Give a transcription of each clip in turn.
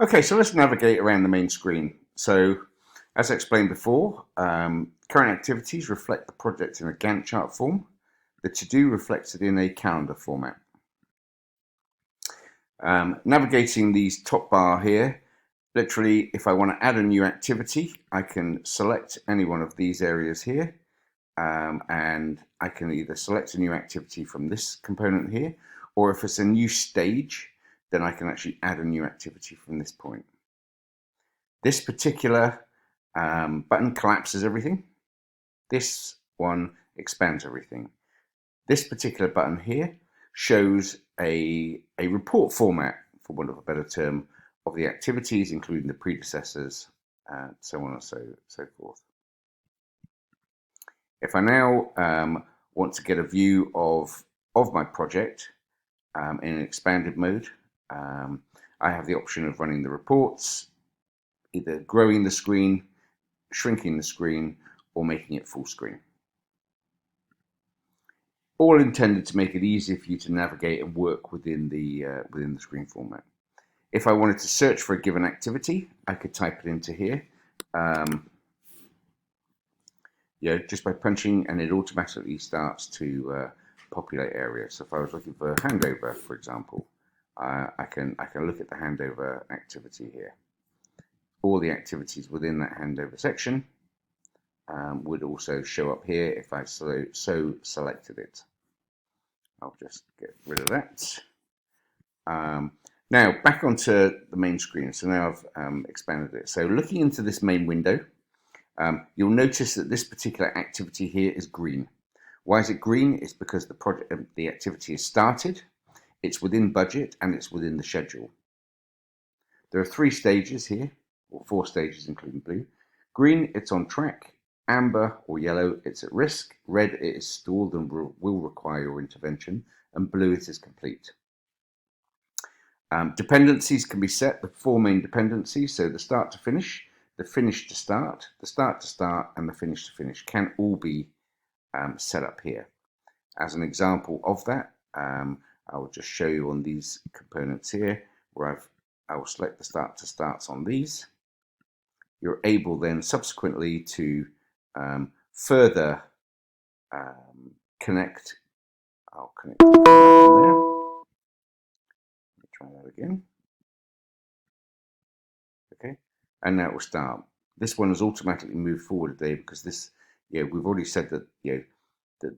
Okay, so let's navigate around the main screen. So, as I explained before, current activities reflect the project in a Gantt chart form. The to-do reflects it in a calendar format. Navigating these top bar here, literally, if I want to add a new activity, I can select any one of these areas here, and I can either select a new activity from this component here, or if it's a new stage, then I can actually add a new activity from this point. This particular button collapses everything. This one expands everything. This particular button here shows a report format, for want of a better term, of the activities, including the predecessors, so on and so forth. If I now want to get a view of my project in an expanded mode, I have the option of running the reports, either growing the screen, shrinking the screen, or making it full screen. All intended to make it easier for you to navigate and work within the screen format. If I wanted to search for a given activity, I could type it into here, just by punching, and it automatically starts to populate areas. So if I was looking for handover, for example, I can look at the handover activity here. All the activities within that handover section would also show up here if I so selected it. I'll just get rid of that. Now back onto the main screen. So now I've expanded it. So looking into this main window, you'll notice that this particular activity here is green. Why is it green? It's because the activity is started, it's within budget, and it's within the schedule. There are 3 stages here, or 4 stages including blue. Green, it's on track. Amber or yellow, it's at risk. Red, it is stalled and will require your intervention. And blue, it is complete. Dependencies can be set, the 4 main dependencies, so the start to finish, the finish to start, the start to start, and the finish to finish can all be set up here. As an example of that, I will just show you on these components here, where I will select the start to starts on these. You're able then subsequently to further connect. I'll connect from there. Let me try that again. Okay, and now it will start. This one has automatically moved forward there because this, we've already said that that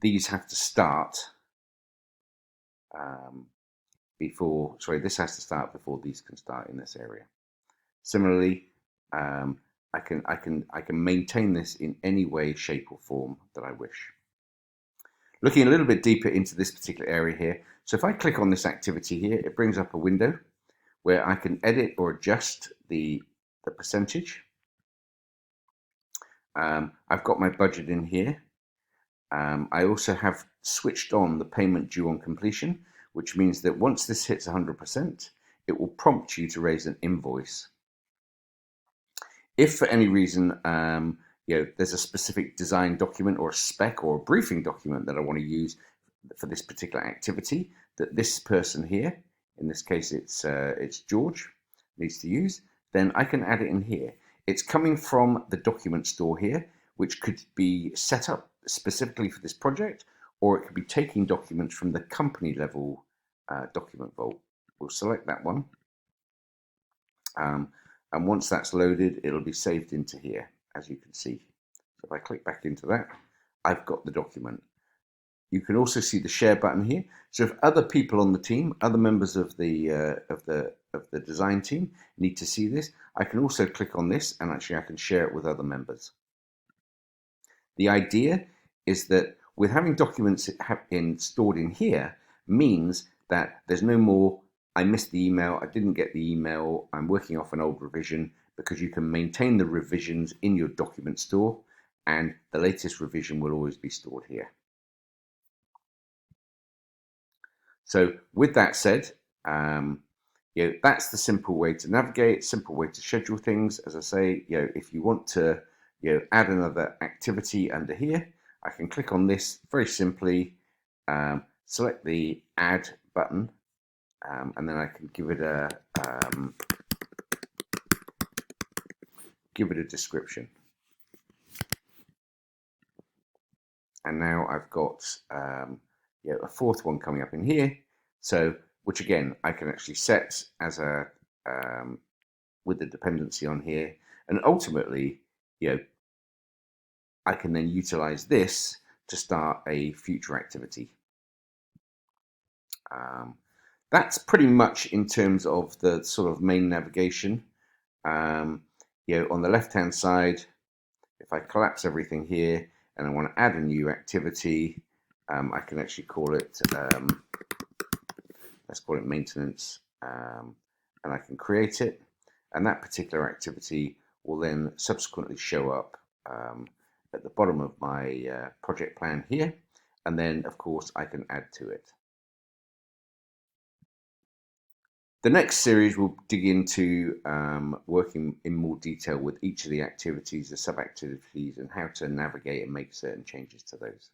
these have to start before. Sorry, this has to start before these can start in this area. Similarly, I can maintain this in any way, shape, or form that I wish. Looking a little bit deeper into this particular area here, so if I click on this activity here, it brings up a window where I can edit or adjust the percentage. I've got my budget in here. I also have switched on the payment due on completion, which means that once this hits 100%, it will prompt you to raise an invoice. If for any reason there's a specific design document or a spec or a briefing document that I want to use for this particular activity that this person here, in this case it's George, needs to use, then I can add it in here. It's coming from the document store here, which could be set up specifically for this project, or it could be taking documents from the company level document vault. We'll select that one. And once that's loaded, it'll be saved into here, as you can see. So if I click back into that, I've got the document. You can also see the share button here. So if other people on the team, other members of the design team need to see this, I can also click on this and actually I can share it with other members. The idea is that with having documents stored in here means that there's no more I missed the email, I didn't get the email, I'm working off an old revision, because you can maintain the revisions in your document store and the latest revision will always be stored here. So with that said, that's the simple way to navigate, simple way to schedule things. As I say, if you want to add another activity under here, I can click on this very simply, select the add button, and then I can give it a give it a description. And now I've got a fourth one coming up in here. So, which again, I can actually set as a, with the dependency on here. And ultimately, I can then utilize this to start a future activity. That's pretty much in terms of the sort of main navigation. On the left-hand side, if I collapse everything here and I want to add a new activity, I can actually call it, let's call it maintenance, and I can create it. And that particular activity will then subsequently show up at the bottom of my project plan here. And then, of course, I can add to it. The next series will dig into working in more detail with each of the activities, the sub-activities, and how to navigate and make certain changes to those.